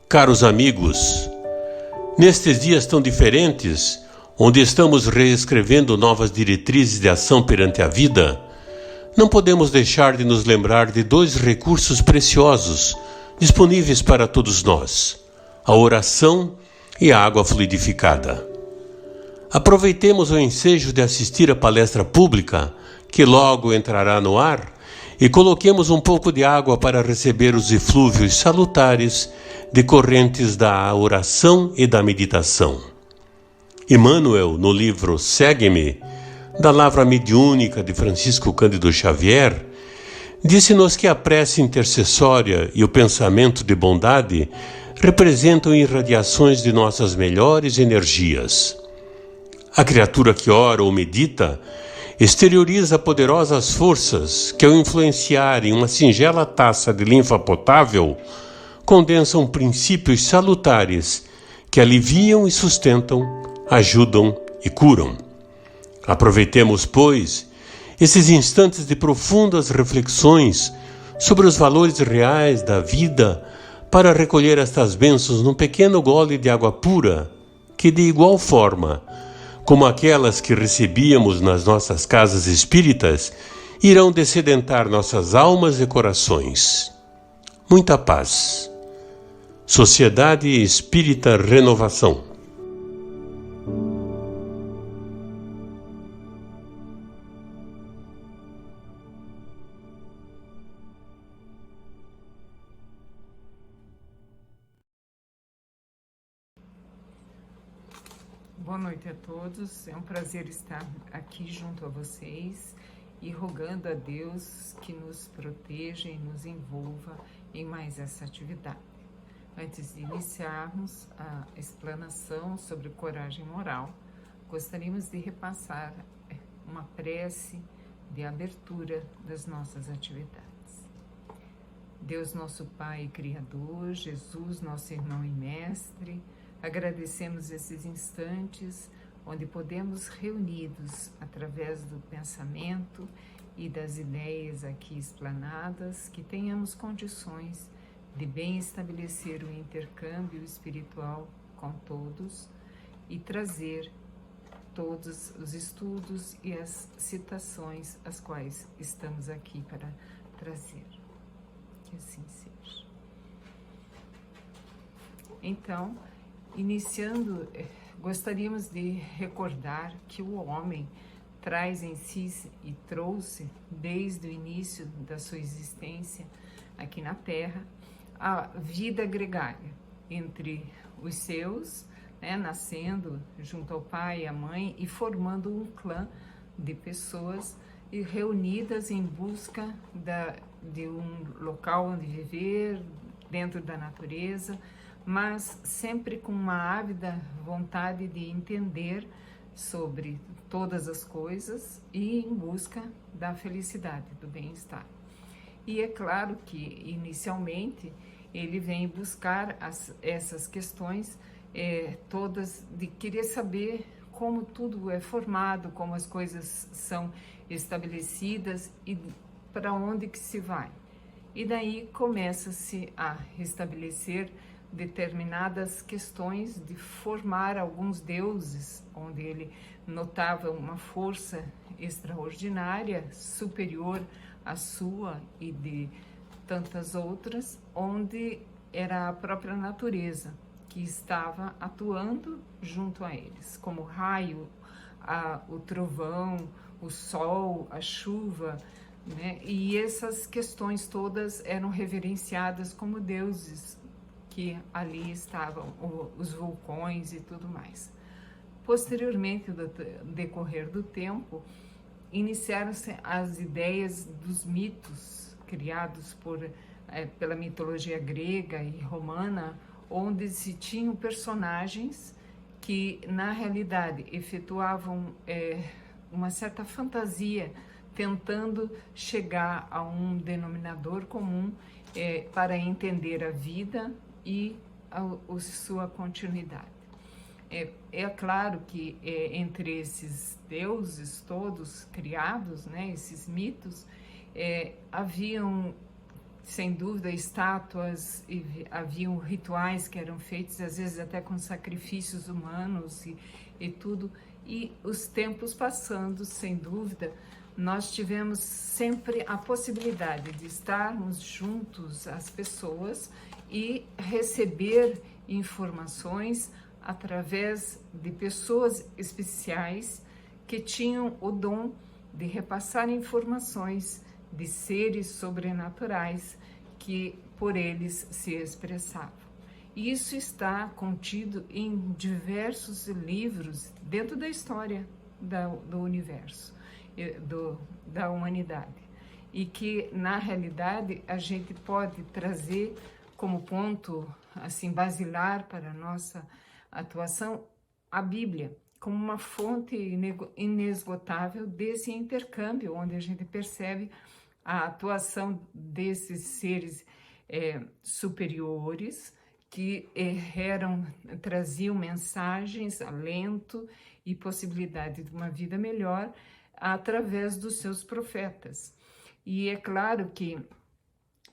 Caros amigos, nestes dias tão diferentes, onde estamos reescrevendo novas diretrizes de ação perante a vida, não podemos deixar de nos lembrar de dois recursos preciosos disponíveis para todos nós: a oração e a água fluidificada. Aproveitemos o ensejo de assistir à palestra pública, que logo entrará no ar, e coloquemos um pouco de água para receber os eflúvios salutares decorrentes da oração e da meditação. Emmanuel, no livro Segue-me, da Lavra Mediúnica de Francisco Cândido Xavier, disse-nos que a prece intercessória e o pensamento de bondade representam irradiações de nossas melhores energias. A criatura que ora ou medita exterioriza poderosas forças que, ao influenciar em uma singela taça de linfa potável, condensam princípios salutares que aliviam e sustentam, ajudam e curam. Aproveitemos, pois, esses instantes de profundas reflexões sobre os valores reais da vida para recolher estas bênçãos num pequeno gole de água pura que, de igual forma como aquelas que recebíamos nas nossas casas espíritas, irão dessedentar nossas almas e corações. Muita paz. Sociedade Espírita Renovação. Boa noite a todos, é um prazer estar aqui junto a vocês e rogando a Deus que nos proteja e nos envolva em mais essa atividade. Antes de iniciarmos a explanação sobre coragem moral, gostaríamos de repassar uma prece de abertura das nossas atividades. Deus nosso Pai e Criador, Jesus nosso irmão e mestre, agradecemos esses instantes onde podemos, reunidos através do pensamento e das ideias aqui explanadas, que tenhamos condições de bem estabelecer o intercâmbio espiritual com todos e trazer todos os estudos e as citações as quais estamos aqui para trazer. Que assim seja. Então, iniciando, gostaríamos de recordar que o homem traz em si e trouxe, desde o início da sua existência aqui na Terra, a vida gregária entre os seus, nascendo junto ao pai e à mãe e formando um clã de pessoas e reunidas em busca de um local onde viver, dentro da natureza, mas sempre com uma ávida vontade de entender sobre todas as coisas e em busca da felicidade, do bem-estar. E é claro que, inicialmente, ele vem buscar essas questões todas de querer saber como tudo é formado, como as coisas são estabelecidas e para onde que se vai. E daí começa-se a estabelecer determinadas questões de formar alguns deuses, onde ele notava uma força extraordinária, superior à sua e de tantas outras, onde era a própria natureza que estava atuando junto a eles, como o raio, o trovão, o sol, a chuva, e essas questões todas eram reverenciadas como deuses que ali estavam, os vulcões e tudo mais. Posteriormente, no decorrer do tempo, iniciaram-se as ideias dos mitos criados pela mitologia grega e romana, onde se tinham personagens que, na realidade, efetuavam uma certa fantasia, tentando chegar a um denominador comum para entender a vida e a sua continuidade. É claro que entre esses deuses todos criados, esses mitos, Haviam, sem dúvida, estátuas, e haviam rituais que eram feitos, às vezes até com sacrifícios humanos e tudo. E os tempos passando, sem dúvida, nós tivemos sempre a possibilidade de estarmos juntos às pessoas e receber informações através de pessoas especiais que tinham o dom de repassar informações de seres sobrenaturais que por eles se expressavam. E isso está contido em diversos livros dentro da história do universo, da humanidade. E que, na realidade, a gente pode trazer como ponto assim basilar para a nossa atuação a Bíblia, como uma fonte inesgotável desse intercâmbio, onde a gente percebe a atuação desses seres superiores que traziam mensagens, alento e possibilidade de uma vida melhor através dos seus profetas. E é claro que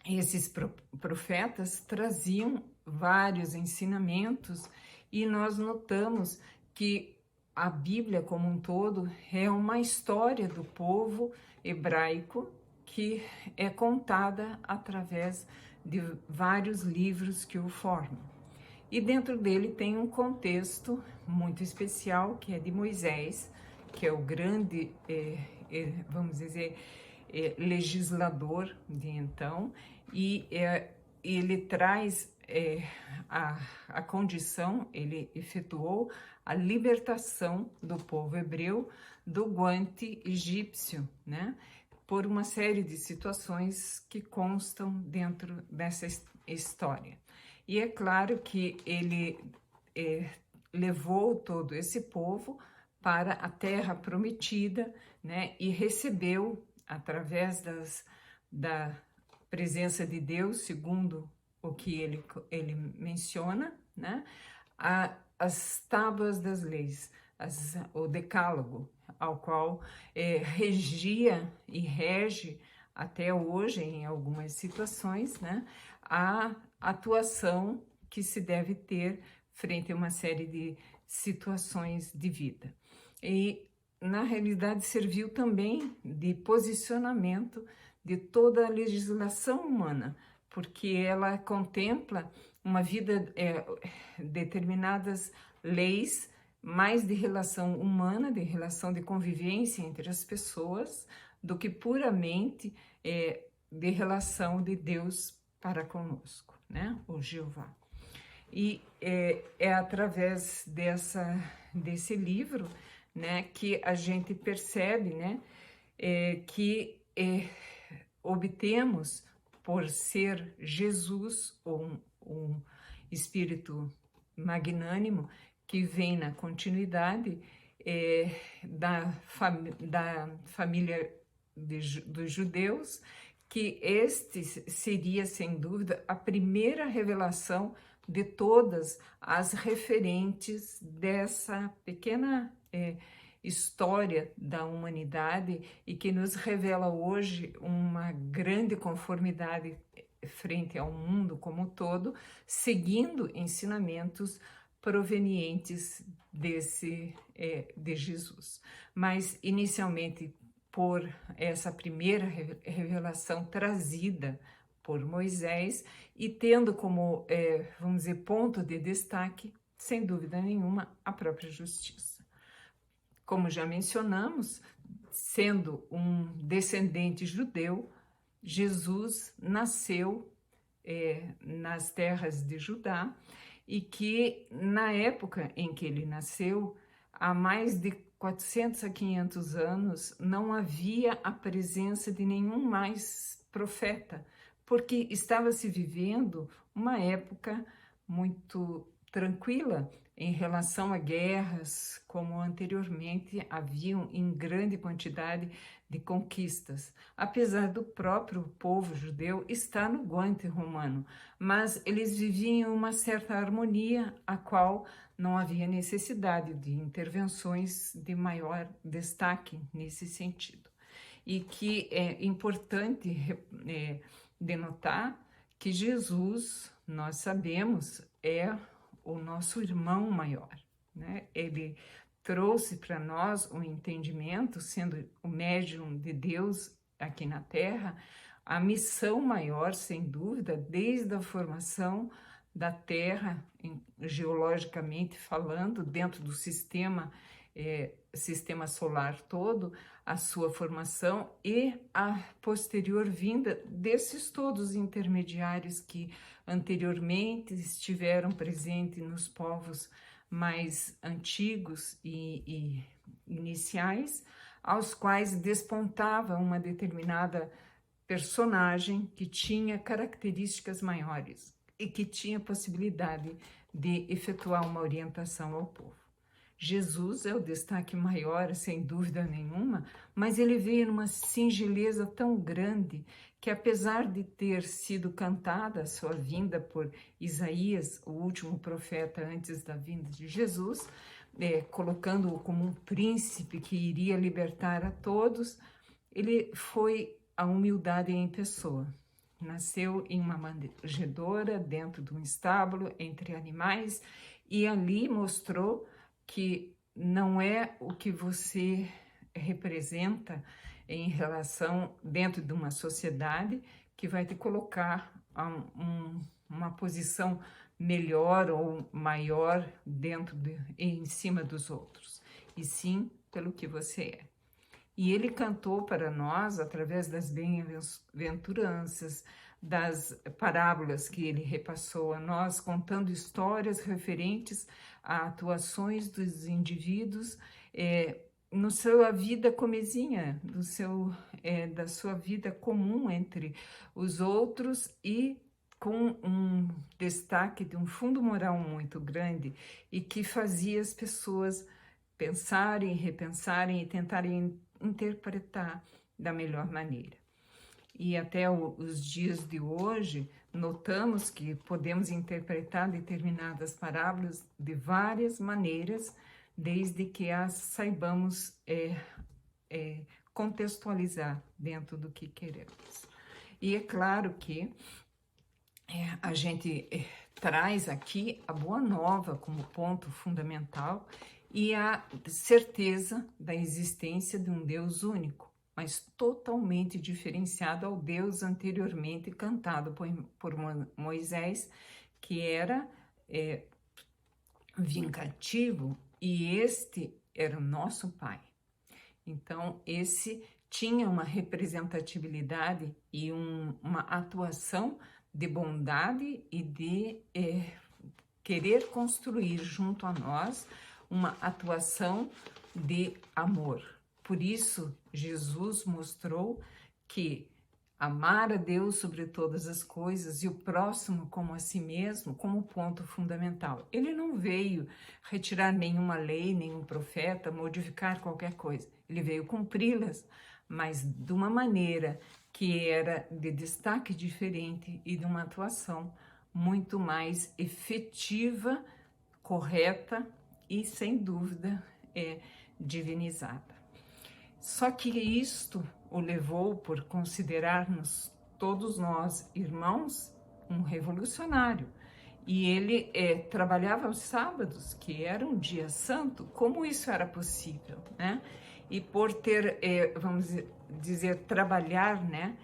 esses profetas traziam vários ensinamentos e nós notamos que a Bíblia como um todo é uma história do povo hebraico que é contada através de vários livros que o formam. E dentro dele tem um contexto muito especial, que é de Moisés, que é o grande, vamos dizer, legislador de então, e ele traz a condição, ele efetuou a libertação do povo hebreu do guante egípcio, né? Por uma série de situações que constam dentro dessa história. E é claro que ele levou todo esse povo para a terra prometida, né? E recebeu, através da presença de Deus, segundo o que ele menciona, né? As tábuas das leis, o decálogo, ao qual regia e rege até hoje, em algumas situações, né, a atuação que se deve ter frente a uma série de situações de vida. E, na realidade, serviu também de posicionamento de toda a legislação humana, porque ela contempla uma vida, determinadas leis, mais de relação humana, de relação de convivência entre as pessoas, do que puramente de relação de Deus para conosco, né? O Jeová. E é através desse livro, né, que a gente percebe, né, que obtemos, por ser Jesus, um espírito magnânimo, que vem na continuidade da família dos judeus, que este seria, sem dúvida, a primeira revelação de todas as referentes dessa pequena história da humanidade e que nos revela hoje uma grande conformidade frente ao mundo como um todo, seguindo ensinamentos provenientes de Jesus. Mas, inicialmente, por essa primeira revelação trazida por Moisés e tendo como, vamos dizer, ponto de destaque, sem dúvida nenhuma, a própria justiça. Como já mencionamos, sendo um descendente judeu, Jesus nasceu nas terras de Judá e que, na época em que ele nasceu, há mais de 400 a 500 anos, não havia a presença de nenhum mais profeta, porque estava se vivendo uma época muito tranquila em relação a guerras, como anteriormente haviam em grande quantidade de conquistas. Apesar do próprio povo judeu estar no guante romano, mas eles viviam uma certa harmonia, a qual não havia necessidade de intervenções de maior destaque nesse sentido. e que é importante denotar que Jesus, nós sabemos, é o nosso irmão maior, né? Ele trouxe para nós o entendimento, sendo o médium de Deus aqui na Terra, a missão maior, sem dúvida, desde a formação da Terra, geologicamente falando, dentro do sistema solar todo, a sua formação e a posterior vinda desses todos intermediários que anteriormente estiveram presentes nos povos mais antigos e iniciais, aos quais despontava uma determinada personagem que tinha características maiores e que tinha possibilidade de efetuar uma orientação ao povo. Jesus é o destaque maior, sem dúvida nenhuma, mas ele veio numa singeleza tão grande que, apesar de ter sido cantada a sua vinda por Isaías, o último profeta antes da vinda de Jesus, colocando-o como um príncipe que iria libertar a todos, ele foi a humildade em pessoa. Nasceu em uma manjedoura, dentro de um estábulo, entre animais, e ali mostrou que não é o que você representa em relação dentro de uma sociedade que vai te colocar uma posição melhor ou maior em cima dos outros, e sim pelo que você é. E ele cantou para nós, através das bem-aventuranças, das parábolas que ele repassou a nós, contando histórias referentes a atuações dos indivíduos no sua vida comezinha, da sua vida comum entre os outros, e com um destaque de um fundo moral muito grande e que fazia as pessoas pensarem, repensarem e tentarem interpretar da melhor maneira. E até os dias de hoje, notamos que podemos interpretar determinadas parábolas de várias maneiras, desde que as saibamos contextualizar dentro do que queremos. E é claro que a gente traz aqui a boa nova como ponto fundamental e a certeza da existência de um Deus único, mas totalmente diferenciado ao Deus anteriormente cantado por Moisés, que era vingativo, e este era o nosso Pai. Então, esse tinha uma representatividade e uma atuação de bondade e de querer construir junto a nós uma atuação de amor. Por isso, Jesus mostrou que amar a Deus sobre todas as coisas e o próximo como a si mesmo, como ponto fundamental. Ele não veio retirar nenhuma lei, nenhum profeta, modificar qualquer coisa. Ele veio cumpri-las, mas de uma maneira que era de destaque diferente e de uma atuação muito mais efetiva, correta e, sem dúvida, divinizada. Só que isto o levou, por considerarmos todos nós irmãos, um revolucionário. E ele trabalhava aos sábados, que era um dia santo. Como isso era possível, né? E por ter, vamos dizer, trabalhar, né,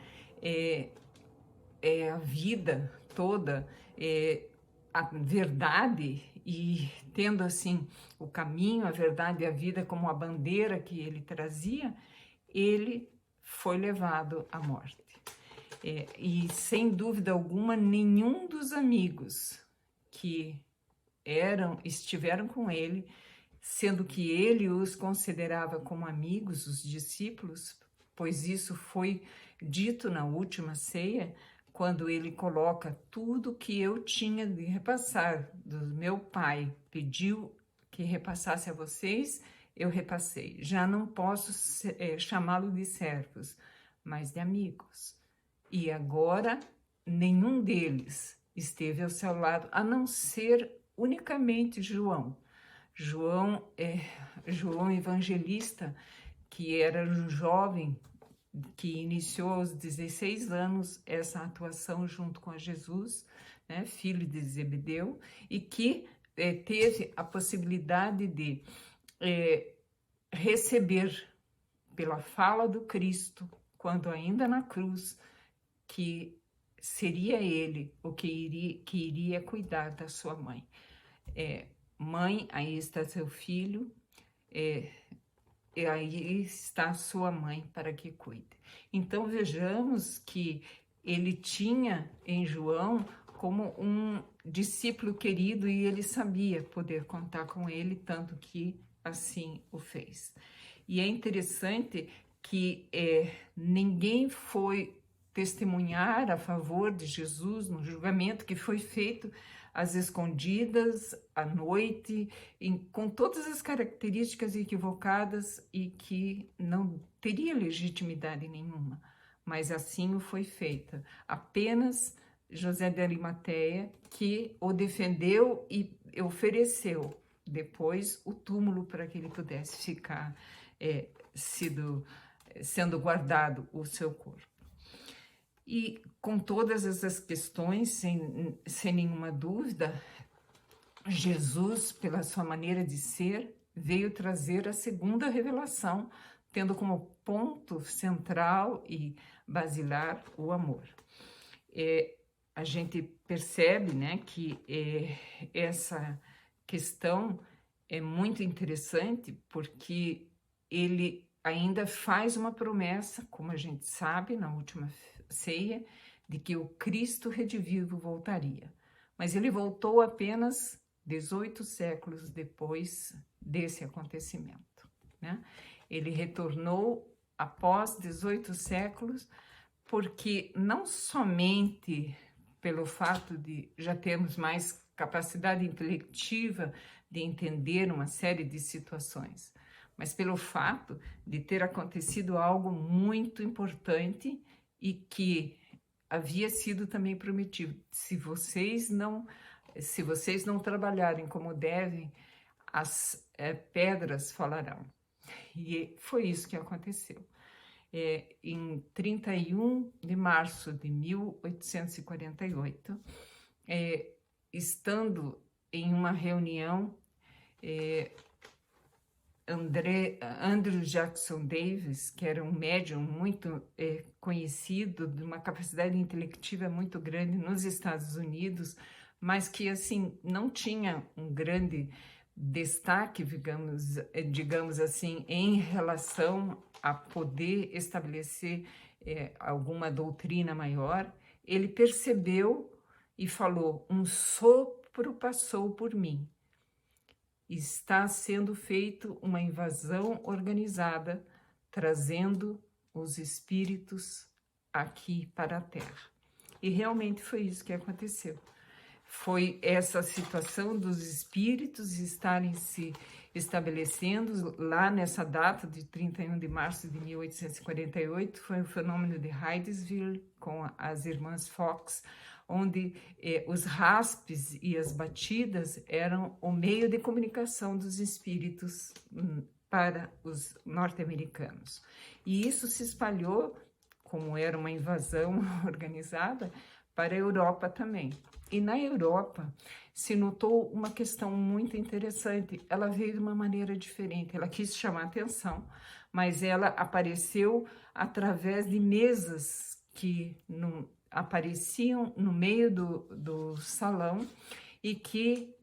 a vida toda, a verdade, e tendo assim o caminho, a verdade e a vida como a bandeira que ele trazia, ele foi levado à morte. E sem dúvida alguma, nenhum dos amigos que estiveram com ele, sendo que ele os considerava como amigos, os discípulos, pois isso foi dito na última ceia, quando ele coloca: tudo que eu tinha de repassar do meu Pai, pediu que repassasse a vocês, eu repassei. Já não posso chamá-lo de servos, mas de amigos. E agora, nenhum deles esteve ao seu lado, a não ser unicamente João. João Evangelista, que era um jovem que iniciou aos 16 anos essa atuação junto com Jesus, né, filho de Zebedeu, e que teve a possibilidade de receber pela fala do Cristo, quando ainda na cruz, que seria ele o que iria cuidar da sua mãe. Mãe, aí está seu filho, e aí está sua mãe para que cuide. Então vejamos que ele tinha em João como um discípulo querido e ele sabia poder contar com ele, tanto que assim o fez. E é interessante que ninguém foi testemunhar a favor de Jesus no julgamento que foi feito às escondidas, à noite, com todas as características equivocadas e que não teria legitimidade nenhuma. Mas assim o foi feito. Apenas José de Arimateia, que o defendeu e ofereceu depois o túmulo para que ele pudesse ficar sendo guardado o seu corpo. E com todas essas questões, sem nenhuma dúvida, Jesus, pela sua maneira de ser, veio trazer a segunda revelação, tendo como ponto central e basilar o amor. A gente percebe, né, que essa questão é muito interessante porque ele ainda faz uma promessa, como a gente sabe, na última ceia, de que o Cristo redivivo voltaria. Mas ele voltou apenas 18 séculos depois desse acontecimento, né? Ele retornou após 18 séculos, porque não somente pelo fato de já termos mais capacidade intelectiva de entender uma série de situações, mas pelo fato de ter acontecido algo muito importante e que havia sido também prometido. Se vocês não trabalharem como devem, as pedras falarão. E foi isso que aconteceu. Em 31 de março de 1848, estando em uma reunião, Andrew Jackson Davis, que era um médium muito conhecido, de uma capacidade intelectiva muito grande nos Estados Unidos, mas que assim não tinha um grande destaque, digamos assim, em relação a poder estabelecer alguma doutrina maior. Ele percebeu e falou: um sopro passou por mim. Está sendo feito uma invasão organizada, trazendo os espíritos aqui para a Terra. E realmente foi isso que aconteceu. Foi essa situação dos espíritos estarem se estabelecendo lá nessa data de 31 de março de 1848, foi o fenômeno de Hydesville com as irmãs Fox, onde os raspes e as batidas eram o meio de comunicação dos espíritos para os norte-americanos. E isso se espalhou, como era uma invasão organizada, para a Europa também. E na Europa se notou uma questão muito interessante. Ela veio de uma maneira diferente, ela quis chamar atenção, mas ela apareceu através de mesas que apareciam no meio do salão e que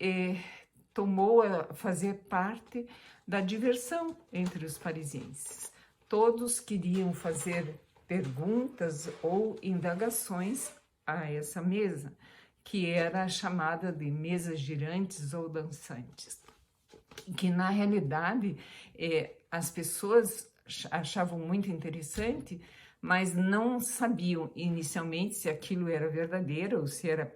tomou a fazer parte da diversão entre os parisienses. Todos queriam fazer perguntas ou indagações a essa mesa, que era chamada de mesas girantes ou dançantes, que na realidade as pessoas achavam muito interessante, mas não sabiam inicialmente se aquilo era verdadeiro ou se era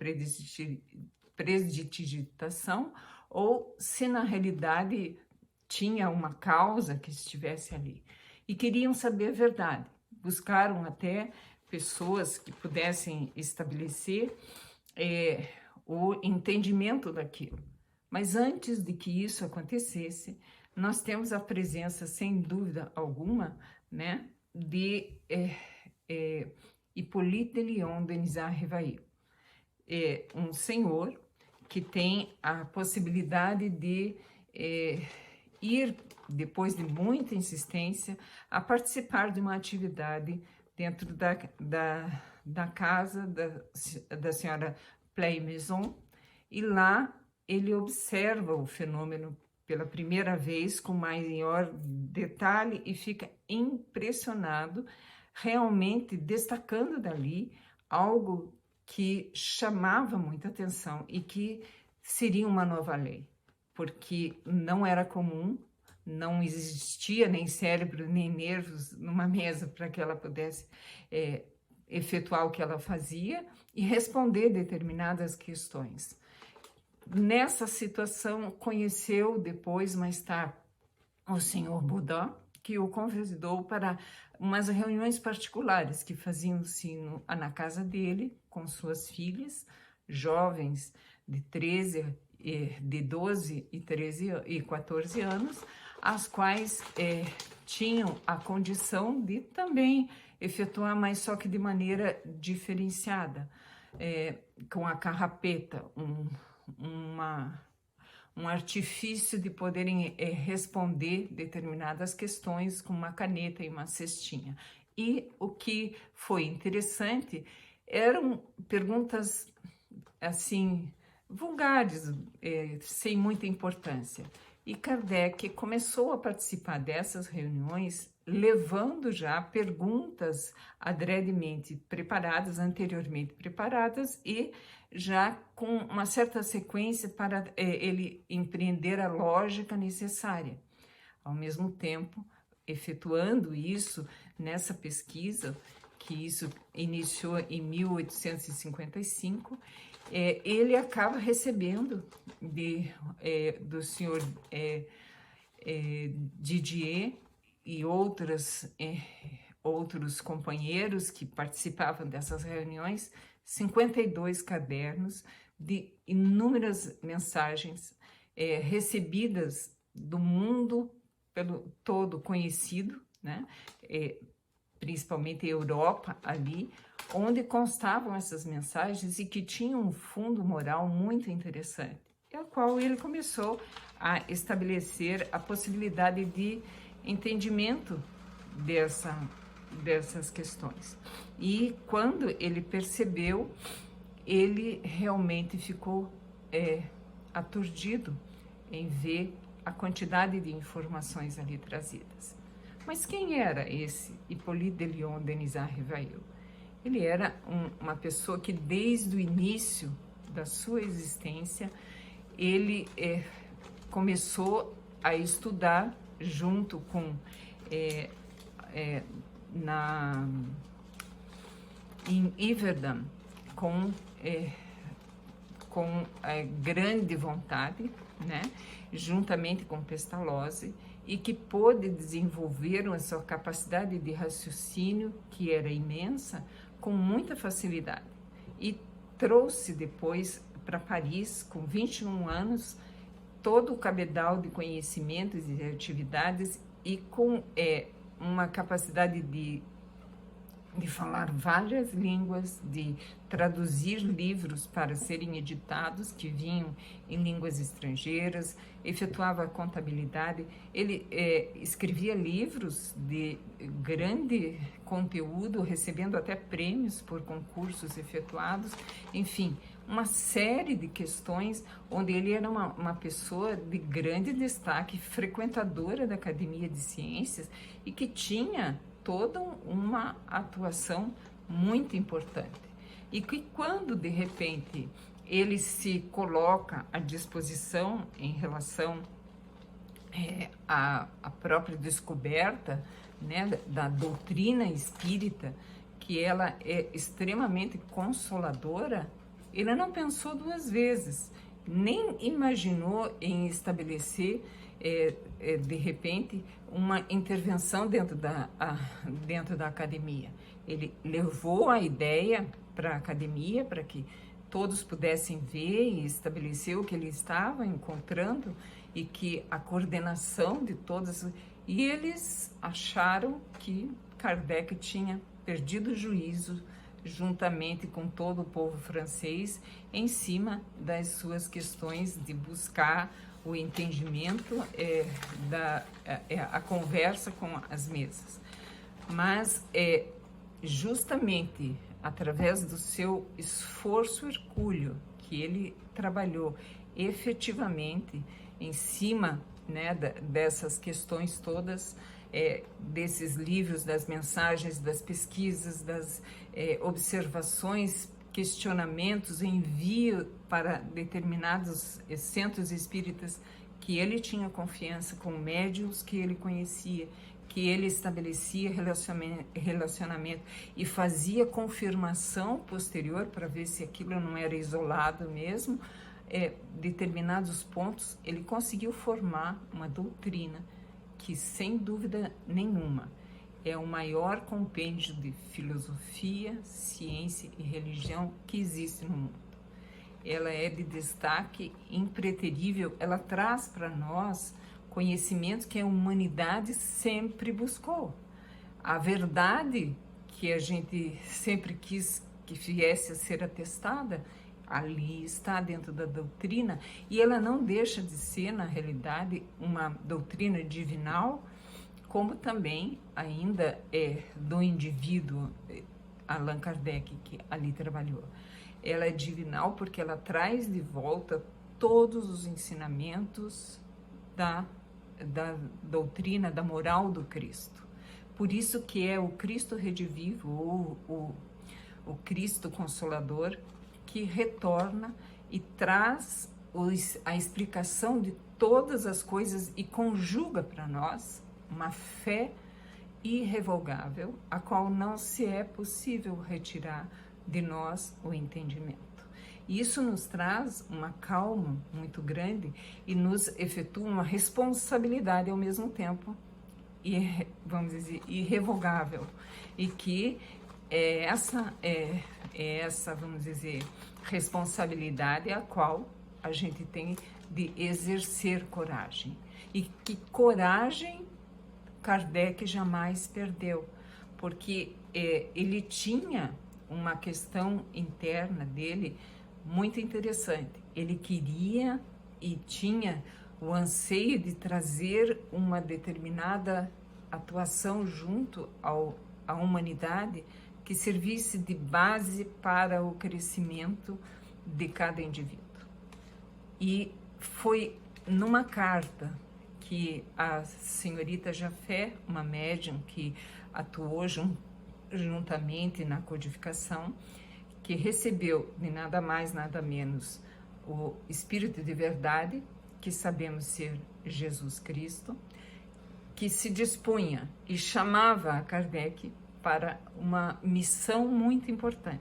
prestidigitação ou se na realidade tinha uma causa que estivesse ali. E queriam saber a verdade. Buscaram até pessoas que pudessem estabelecer o entendimento daquilo. Mas antes de que isso acontecesse, nós temos a presença, sem dúvida alguma, né, de Hippolyte de Lyon Denisard Rivail. É um senhor que tem a possibilidade de ir, depois de muita insistência, a participar de uma atividade dentro da casa da senhora Pleymaison, e lá ele observa o fenômeno pela primeira vez com maior detalhe e fica impressionado, realmente destacando dali algo que chamava muita atenção e que seria uma nova lei, porque não era comum, não existia nem cérebro nem nervos numa mesa para que ela pudesse efetuar o que ela fazia e responder determinadas questões. Nessa situação, conheceu depois, mais tarde, o senhor Baudin, que o convidou para umas reuniões particulares que faziam-se na casa dele, com suas filhas, jovens de 12 e 13 e 14 anos, as quais tinham a condição de também efetuar, mas só que de maneira diferenciada, com a carrapeta, um artifício de poderem responder determinadas questões com uma caneta e uma cestinha. E o que foi interessante eram perguntas assim vulgares, sem muita importância. E Kardec começou a participar dessas reuniões, levando já perguntas adredemente preparadas, anteriormente preparadas, e já com uma certa sequência para ele empreender a lógica necessária. Ao mesmo tempo, efetuando isso nessa pesquisa, que isso iniciou em 1855, ele acaba recebendo do senhor Didier e outros companheiros que participavam dessas reuniões, 52 cadernos de inúmeras mensagens recebidas do mundo pelo todo conhecido, né? Principalmente Europa ali, onde constavam essas mensagens e que tinham um fundo moral muito interessante, ao qual ele começou a estabelecer a possibilidade de entendimento dessas questões. E quando ele percebeu, ele realmente ficou aturdido em ver a quantidade de informações ali trazidas. Mas quem era esse Hippolyte de Lyon Denisard Rivail? Ele era uma pessoa que desde o início da sua existência, ele começou a estudar junto com em Yverdon, com grande vontade, né? Juntamente com Pestalozzi, e que pôde desenvolver a sua capacidade de raciocínio, que era imensa, com muita facilidade. E trouxe depois para Paris, com 21 anos, todo o cabedal de conhecimentos e de atividades, e com uma capacidade de falar várias línguas, de traduzir livros para serem editados, que vinham em línguas estrangeiras, efetuava a contabilidade, ele escrevia livros de grande conteúdo, recebendo até prêmios por concursos efetuados, enfim, uma série de questões onde ele era uma pessoa de grande destaque, frequentadora da Academia de Ciências, e que tinha toda uma atuação muito importante. E que quando, de repente, ele se coloca à disposição em relação à própria descoberta, né, da doutrina espírita, que ela é extremamente consoladora, ele não pensou duas vezes, nem imaginou em estabelecer de repente, uma intervenção dentro da academia. Ele levou a ideia para a academia, para que todos pudessem ver e estabelecer o que ele estava encontrando, e que a coordenação de todas... E eles acharam que Kardec tinha perdido o juízo juntamente com todo o povo francês em cima das suas questões de buscar o entendimento, a conversa com as mesas. Mas justamente através do seu esforço hercúleo, que ele trabalhou efetivamente em cima, né, dessas questões todas, desses livros, das mensagens, das pesquisas, das observações, questionamentos, envio para determinados centros espíritas que ele tinha confiança, com médiuns que ele conhecia, que ele estabelecia relacionamento e fazia confirmação posterior para ver se aquilo não era isolado mesmo, determinados pontos, ele conseguiu formar uma doutrina que, sem dúvida nenhuma, é o maior compêndio de filosofia, ciência e religião que existe no mundo. Ela é de destaque impreterível, ela traz para nós conhecimento que a humanidade sempre buscou. A verdade que a gente sempre quis que viesse a ser atestada, ali está dentro da doutrina, e ela não deixa de ser, na realidade, uma doutrina divinal, como também ainda do indivíduo, Allan Kardec, que ali trabalhou. Ela é divinal porque ela traz de volta todos os ensinamentos da doutrina, da moral do Cristo. Por isso que é o Cristo redivivo, ou o Cristo Consolador, que retorna e traz a explicação de todas as coisas e conjuga para nós uma fé irrevogável, a qual não se é possível retirar de nós o entendimento. Isso nos traz uma calma muito grande e nos efetua uma responsabilidade ao mesmo tempo, vamos dizer, irrevogável, e que essa, vamos dizer, responsabilidade a qual a gente tem de exercer coragem. E que coragem Kardec jamais perdeu, porque ele tinha uma questão interna dele muito interessante. Ele queria e tinha o anseio de trazer uma determinada atuação junto à humanidade que servisse de base para o crescimento de cada indivíduo. E foi numa carta que a senhorita Jafé, uma médium que atuou juntamente na codificação, que recebeu de nada mais, nada menos o Espírito de Verdade, que sabemos ser Jesus Cristo, que se dispunha e chamava a Kardec para uma missão muito importante,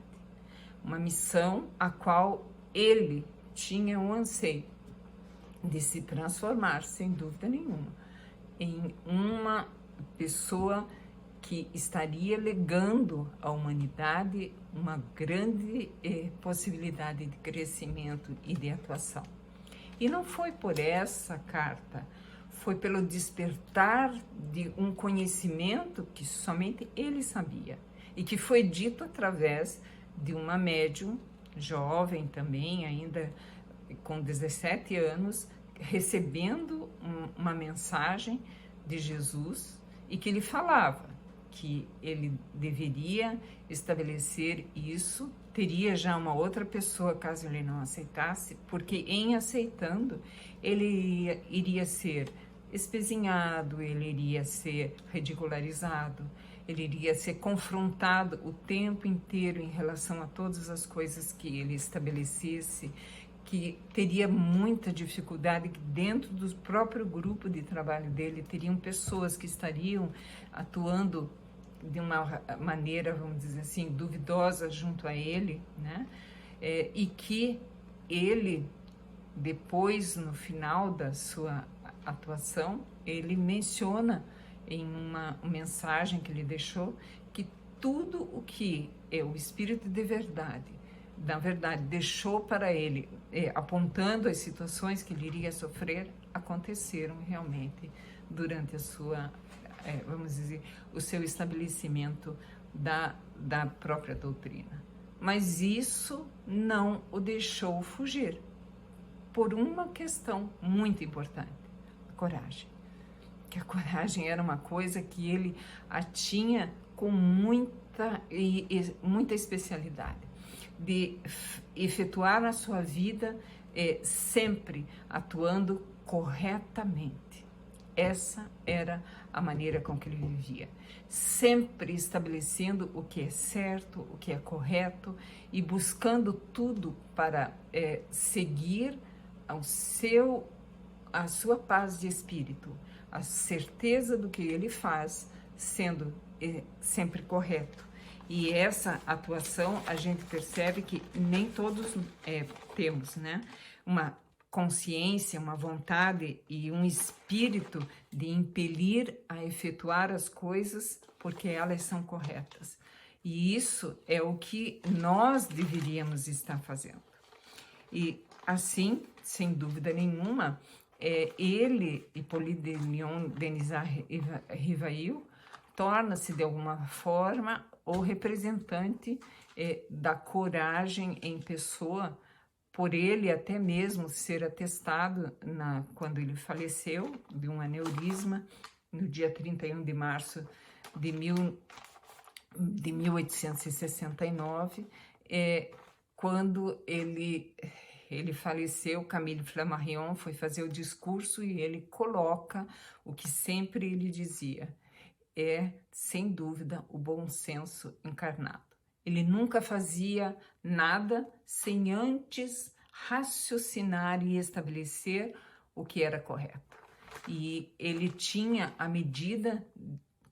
uma missão a qual ele tinha um anseio de se transformar, sem dúvida nenhuma, em uma pessoa que estaria legando à humanidade uma grande possibilidade de crescimento e de atuação. E não foi por essa carta, foi pelo despertar de um conhecimento que somente ele sabia e que foi dito através de uma médium jovem também, ainda com 17 anos, recebendo uma mensagem de Jesus e que lhe falava que ele deveria estabelecer isso, teria já uma outra pessoa caso ele não aceitasse, porque em aceitando ele iria ser espezinhado, ele iria ser ridicularizado, ele iria ser confrontado o tempo inteiro em relação a todas as coisas que ele estabelecesse, que teria muita dificuldade, que dentro do próprio grupo de trabalho dele teriam pessoas que estariam atuando de uma maneira, vamos dizer assim, duvidosa junto a ele, né? E que ele, depois, no final da sua atuação, ele menciona em uma mensagem que ele deixou que tudo o que o Espírito de Verdade, na verdade, deixou para ele, apontando as situações que ele iria sofrer, aconteceram realmente durante a sua vamos dizer, o seu estabelecimento da própria doutrina. Mas isso não o deixou fugir, por uma questão muito importante: a coragem. Que a coragem era uma coisa que ele a tinha com muita especialidade, de efetuar na sua vida sempre atuando corretamente. Essa era a maneira com que ele vivia, sempre estabelecendo o que é certo, o que é correto e buscando tudo para seguir a sua paz de espírito, a certeza do que ele faz sendo sempre correto. E essa atuação a gente percebe que nem todos temos, né? Uma consciência, uma vontade e um espírito de impelir a efetuar as coisas porque elas são corretas. E isso é o que nós deveríamos estar fazendo. E assim, sem dúvida nenhuma, ele, Hippolyte de Lyon Denisard Rivail, torna-se de alguma forma o representante da coragem em pessoa, por ele até mesmo ser atestado quando ele faleceu de um aneurisma no dia 31 de março de 1869, quando ele faleceu. Camille Flammarion foi fazer o discurso e ele coloca o que sempre ele dizia: sem dúvida, o bom senso encarnado. Ele nunca fazia nada sem antes raciocinar e estabelecer o que era correto. E ele tinha a medida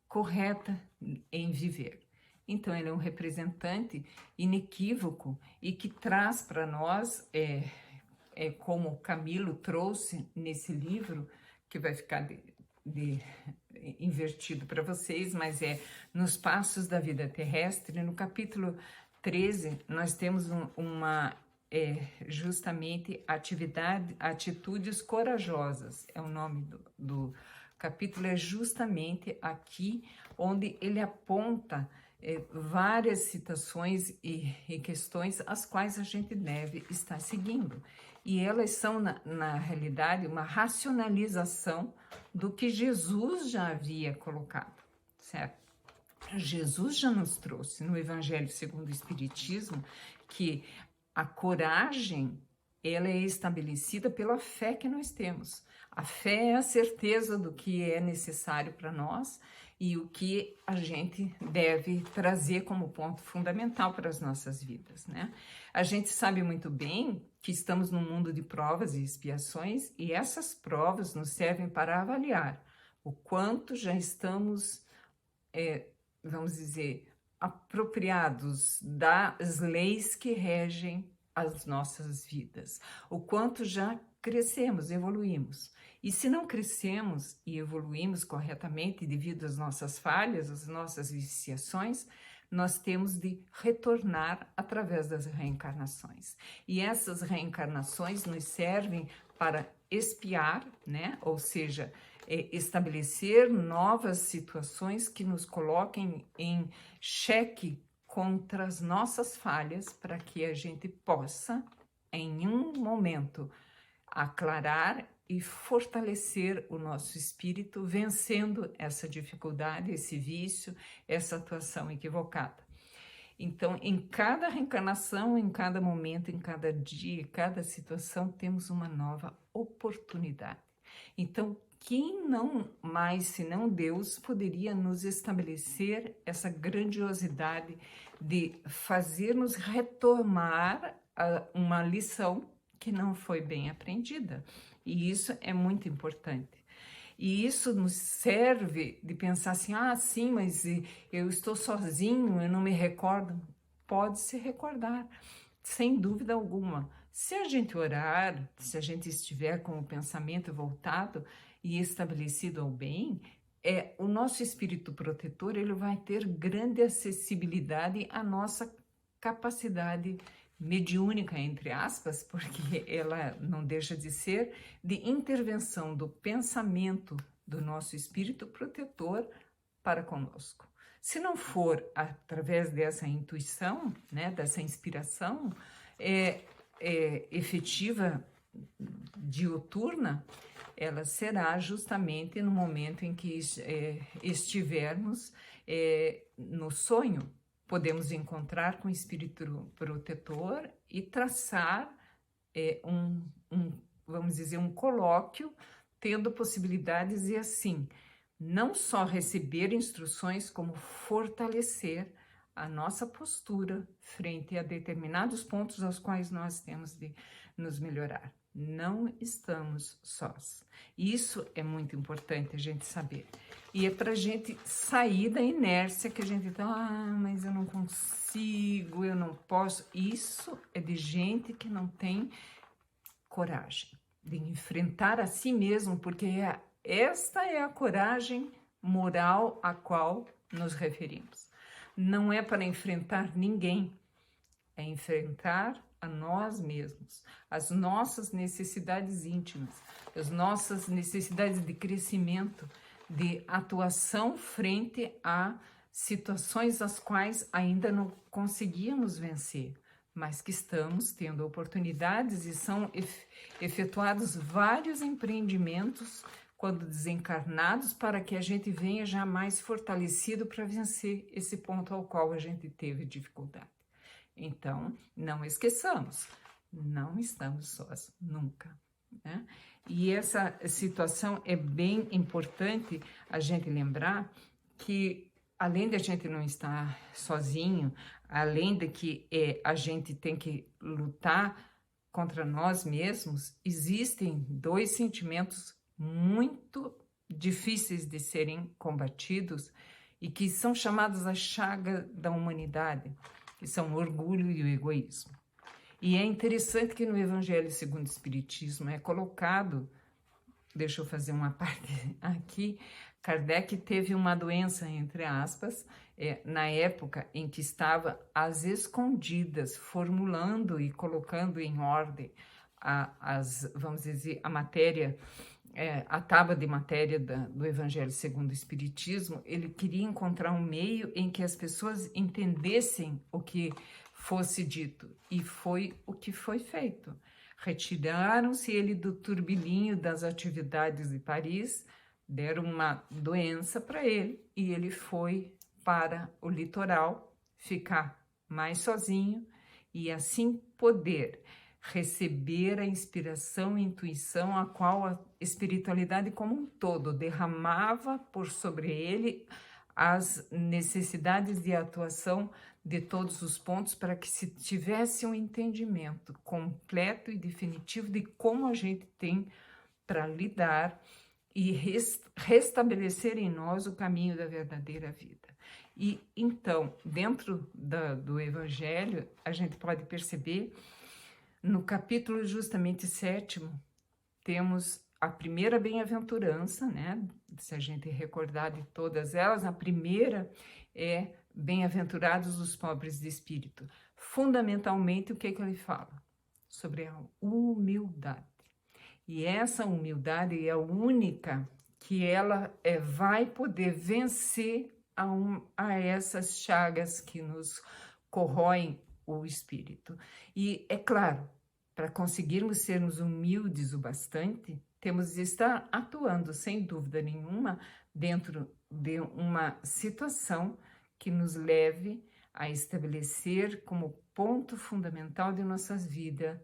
correta em viver. Então, ele é um representante inequívoco e que traz para nós, como Camilo trouxe nesse livro, que vai ficar invertido para vocês, mas Nos Passos da Vida Terrestre, no capítulo 13, nós temos justamente Atitudes Corajosas, é o nome do capítulo, é justamente aqui onde ele aponta várias citações e questões as quais a gente deve estar seguindo. E elas são, na realidade, uma racionalização do que Jesus já havia colocado, certo? Jesus já nos trouxe no Evangelho segundo o Espiritismo que a coragem, ela é estabelecida pela fé que nós temos. A fé é a certeza do que é necessário para nós e o que a gente deve trazer como ponto fundamental para as nossas vidas, né? A gente sabe muito bem que estamos num mundo de provas e expiações, e essas provas nos servem para avaliar o quanto já estamos, vamos dizer, apropriados das leis que regem as nossas vidas, o quanto já crescemos, evoluímos. E se não crescemos e evoluímos corretamente devido às nossas falhas, às nossas viciações, nós temos de retornar através das reencarnações. E essas reencarnações nos servem para expiar, né? Ou seja, estabelecer novas situações que nos coloquem em xeque contra as nossas falhas, para que a gente possa, em um momento, aclarar e fortalecer o nosso espírito, vencendo essa dificuldade, esse vício, essa atuação equivocada. Então, em cada reencarnação, em cada momento, em cada dia, em cada situação, temos uma nova oportunidade. Então, quem não mais, senão Deus, poderia nos estabelecer essa grandiosidade de fazer-nos retomar uma lição que não foi bem aprendida? E isso é muito importante. E isso nos serve de pensar assim: sim, mas eu estou sozinho, eu não me recordo. Pode se recordar, sem dúvida alguma. Se a gente orar, se a gente estiver com o pensamento voltado e estabelecido ao bem, o nosso espírito protetor, ele vai ter grande acessibilidade à nossa capacidade mediúnica, entre aspas, porque ela não deixa de ser de intervenção do pensamento do nosso espírito protetor para conosco. Se não for através dessa intuição, né, dessa inspiração efetiva, diuturna, ela será justamente no momento em que estivermos no sonho. Podemos encontrar com o espírito protetor e traçar vamos dizer, um colóquio, tendo possibilidades e assim, não só receber instruções, como fortalecer a nossa postura frente a determinados pontos aos quais nós temos de nos melhorar. Não estamos sós. Isso é muito importante a gente saber. E é para a gente sair da inércia que a gente tá, mas eu não consigo, eu não posso. Isso é de gente que não tem coragem de enfrentar a si mesmo, porque esta é a coragem moral a qual nos referimos. Não é para enfrentar ninguém, é enfrentar a nós mesmos, as nossas necessidades íntimas, as nossas necessidades de crescimento, de atuação frente a situações as quais ainda não conseguíamos vencer, mas que estamos tendo oportunidades e são efetuados vários empreendimentos quando desencarnados para que a gente venha já mais fortalecido para vencer esse ponto ao qual a gente teve dificuldade. Então, não esqueçamos, não estamos sós, nunca, né? E essa situação é bem importante a gente lembrar que, além de a gente não estar sozinho, além de que a gente tem que lutar contra nós mesmos, existem dois sentimentos muito difíceis de serem combatidos e que são chamados a chaga da humanidade, que são o orgulho e o egoísmo. E é interessante que no Evangelho segundo o Espiritismo é colocado, deixa eu fazer uma parte aqui, Kardec teve uma doença, entre aspas, na época em que estava às escondidas, formulando e colocando em ordem vamos dizer, a matéria, a tábua de matéria do Evangelho segundo o Espiritismo. Ele queria encontrar um meio em que as pessoas entendessem o que fosse dito, e foi o que foi feito. Retiraram-se ele do turbilhinho das atividades de Paris, deram uma doença para ele e ele foi para o litoral ficar mais sozinho e assim poder receber a inspiração e intuição a qual a espiritualidade como um todo derramava por sobre ele as necessidades de atuação de todos os pontos para que se tivesse um entendimento completo e definitivo de como a gente tem para lidar e restabelecer em nós o caminho da verdadeira vida. E então, dentro do Evangelho, a gente pode perceber, no capítulo justamente 7º, temos a primeira bem-aventurança, né? Se a gente recordar de todas elas, a primeira é bem-aventurados os pobres de espírito. Fundamentalmente, o que ele fala? Sobre a humildade. E essa humildade é a única que ela vai poder vencer a essas chagas que nos corroem o espírito. E é claro, para conseguirmos sermos humildes o bastante, temos de estar atuando, sem dúvida nenhuma, dentro de uma situação que nos leve a estabelecer como ponto fundamental de nossas vidas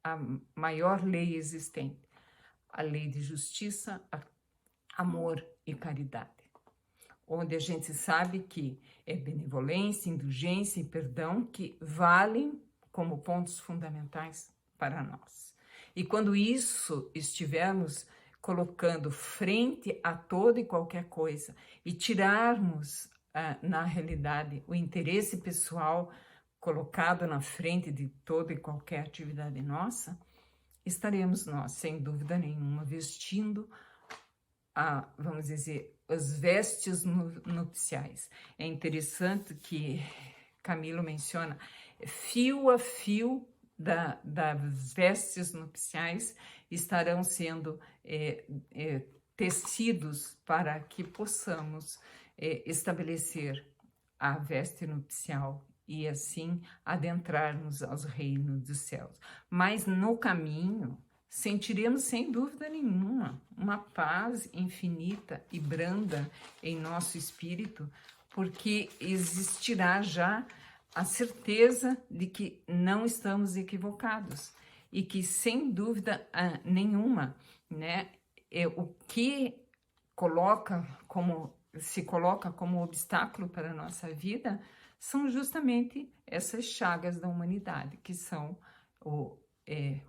a maior lei existente, a lei de justiça, amor e caridade, onde a gente sabe que é benevolência, indulgência e perdão que valem como pontos fundamentais para nós. E quando isso estivermos colocando frente a toda e qualquer coisa e tirarmos, na realidade, o interesse pessoal colocado na frente de toda e qualquer atividade nossa, estaremos nós, sem dúvida nenhuma, vestindo, vamos dizer, as vestes nupciais. É interessante que Camilo menciona, fio a fio das vestes nupciais estarão sendo tecidos para que possamos estabelecer a veste nupcial e assim adentrarmos aos reinos dos céus. Mas no caminho sentiremos sem dúvida nenhuma uma paz infinita e branda em nosso espírito, porque existirá já a certeza de que não estamos equivocados e que sem dúvida nenhuma, né, o que se coloca como obstáculo para a nossa vida são justamente essas chagas da humanidade, que são o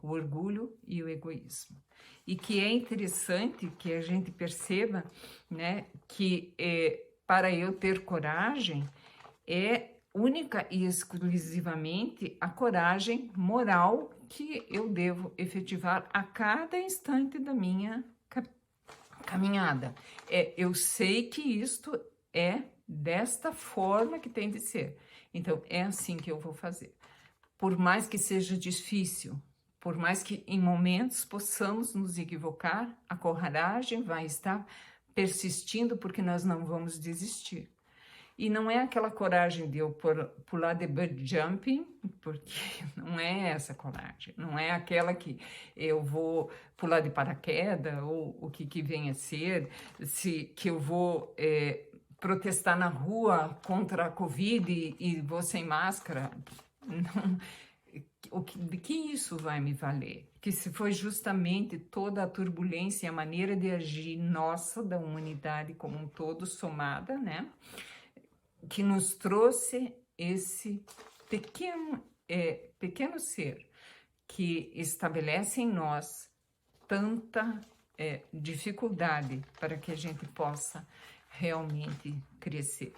orgulho e o egoísmo. E que é interessante que a gente perceba, né, que para eu ter coragem é única e exclusivamente a coragem moral que eu devo efetivar a cada instante da minha caminhada. Eu sei que isto é desta forma que tem de ser. Então, é assim que eu vou fazer. Por mais que seja difícil, por mais que em momentos possamos nos equivocar, a coragem vai estar persistindo porque nós não vamos desistir. E não é aquela coragem de eu pular de bungee jumping, porque não é essa coragem. Não é aquela que eu vou pular de paraquedas ou o que vem a ser, que eu vou protestar na rua contra a Covid e vou sem máscara. Não, de que isso vai me valer? Que se foi justamente toda a turbulência e a maneira de agir nossa, da humanidade como um todo, somada, né? Que nos trouxe esse pequeno ser que estabelece em nós tanta dificuldade para que a gente possa realmente crescer.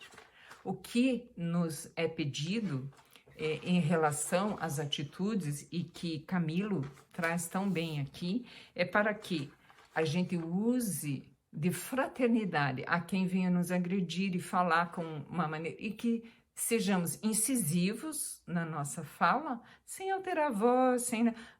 O que nos é pedido em relação às atitudes e que Camilo traz tão bem aqui, é para que a gente use de fraternidade a quem venha nos agredir e falar com uma maneira, e que sejamos incisivos na nossa fala, sem alterar a voz,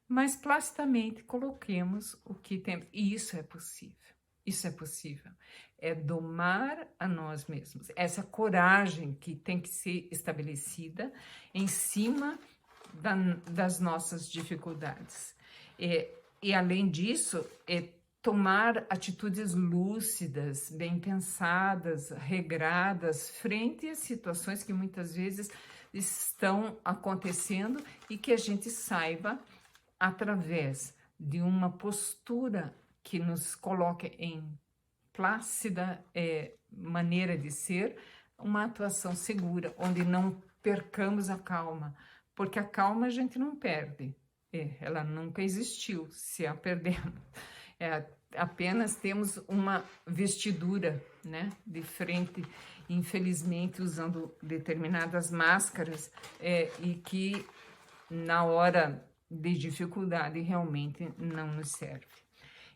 mas placidamente coloquemos o que temos. E isso é possível. Isso é possível. É domar a nós mesmos. Essa coragem que tem que ser estabelecida em cima das nossas dificuldades. E além disso, tomar atitudes lúcidas, bem pensadas, regradas, frente às situações que muitas vezes estão acontecendo e que a gente saiba, através de uma postura que nos coloque em plácida maneira de ser, uma atuação segura, onde não percamos a calma, porque a calma a gente não perde, ela nunca existiu, se a perdemos. Apenas temos uma vestidura, né, de frente, infelizmente usando determinadas máscaras e que na hora de dificuldade realmente não nos serve.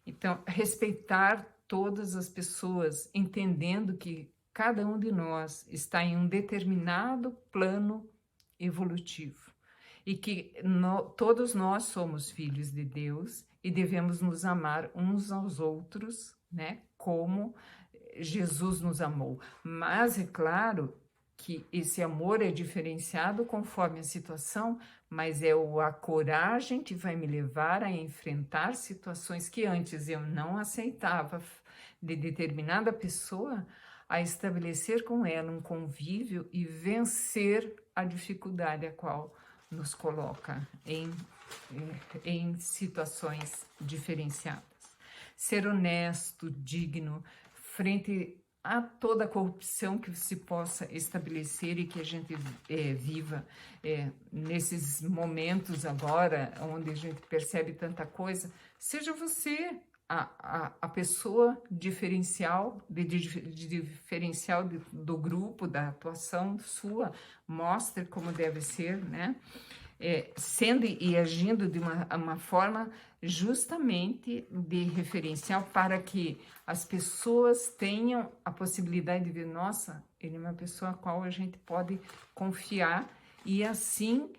Então, respeitar todas as pessoas, entendendo que cada um de nós está em um determinado plano evolutivo e que todos nós somos filhos de Deus e devemos nos amar uns aos outros, né, como Jesus nos amou. Mas é claro que esse amor é diferenciado conforme a situação, mas é a coragem que vai me levar a enfrentar situações que antes eu não aceitava de determinada pessoa, a estabelecer com ela um convívio e vencer a dificuldade a qual nos coloca em situações diferenciadas. Ser honesto, digno, frente a toda a corrupção que se possa estabelecer e que a gente viva nesses momentos agora, onde a gente percebe tanta coisa, seja você a pessoa diferencial, diferencial do grupo, da atuação sua, mostre como deve ser, né? Sendo e agindo de uma forma justamente de referencial para que as pessoas tenham a possibilidade de ver, nossa, ele é uma pessoa a qual a gente pode confiar e assim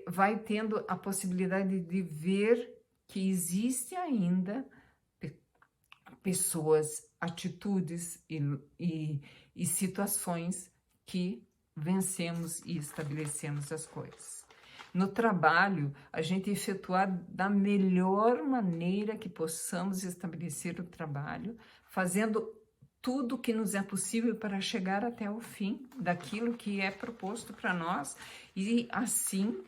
vai tendo a possibilidade de ver que existe ainda pessoas, atitudes e e situações que vencemos e estabelecemos as coisas. No trabalho, a gente efetuar da melhor maneira que possamos estabelecer o trabalho, fazendo tudo o que nos é possível para chegar até o fim daquilo que é proposto para nós e assim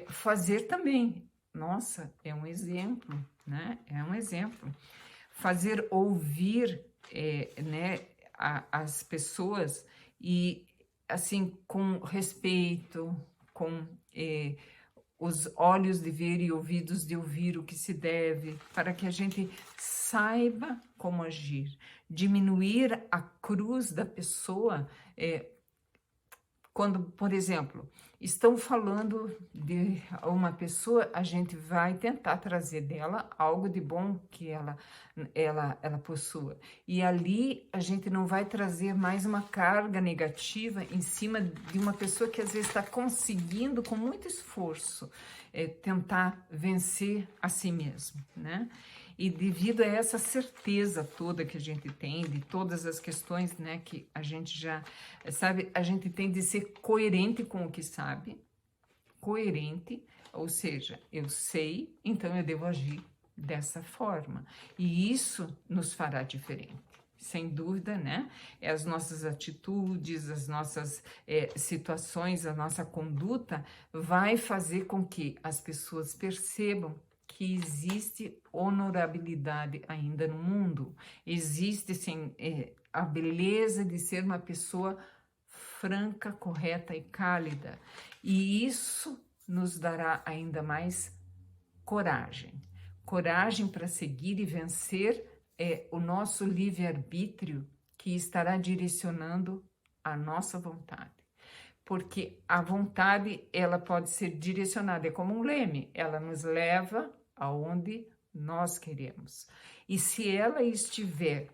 fazer também. Nossa, é um exemplo, né? É um exemplo. Fazer ouvir, né, as pessoas e assim com respeito, com os olhos de ver e ouvidos de ouvir o que se deve, para que a gente saiba como agir, diminuir a cruz da pessoa. Quando, por exemplo, estão falando de uma pessoa, a gente vai tentar trazer dela algo de bom que ela possua. E ali a gente não vai trazer mais uma carga negativa em cima de uma pessoa que às vezes está conseguindo, com muito esforço, tentar vencer a si mesmo, né? E devido a essa certeza toda que a gente tem, de todas as questões, né, que a gente já sabe, a gente tem de ser coerente com o que sabe, coerente, ou seja, eu sei, então eu devo agir dessa forma. E isso nos fará diferente. Sem dúvida, né? As nossas atitudes, as nossas situações, a nossa conduta vai fazer com que as pessoas percebam que existe honorabilidade ainda no mundo, existe sim, a beleza de ser uma pessoa franca, correta e cálida, e isso nos dará ainda mais coragem. Coragem para seguir e vencer o nosso livre-arbítrio que estará direcionando a nossa vontade. Porque a vontade, ela pode ser direcionada, é como um leme, ela nos leva aonde nós queremos. E se ela estiver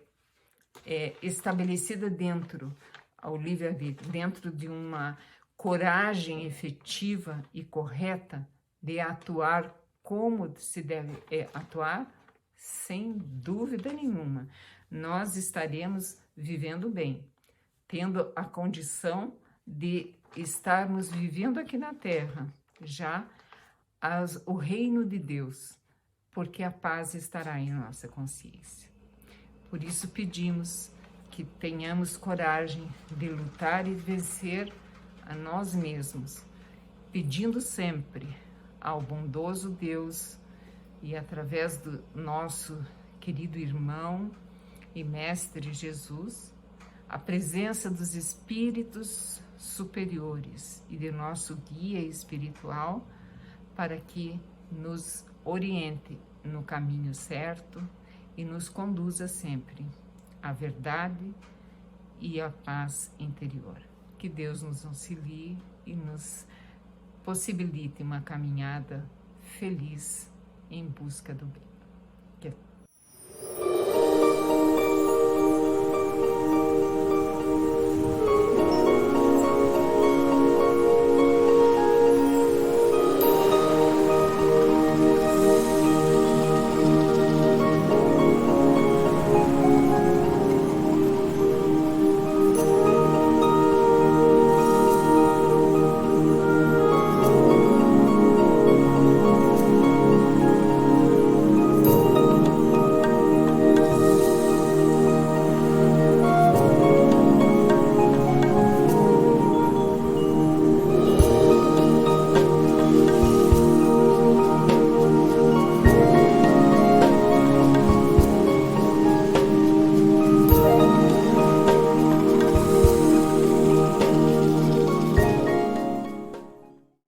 estabelecida dentro ao livre-arbítrio, dentro de uma coragem efetiva e correta de atuar como se deve atuar, sem dúvida nenhuma, nós estaremos vivendo bem, tendo a condição de estarmos vivendo aqui na Terra, já o reino de Deus, porque a paz estará em nossa consciência. Por isso pedimos que tenhamos coragem de lutar e vencer a nós mesmos, pedindo sempre ao bondoso Deus e através do nosso querido irmão e mestre Jesus, a presença dos espíritos superiores e de nosso guia espiritual para que nos oriente no caminho certo e nos conduza sempre à verdade e à paz interior. Que Deus nos auxilie e nos possibilite uma caminhada feliz em busca do bem.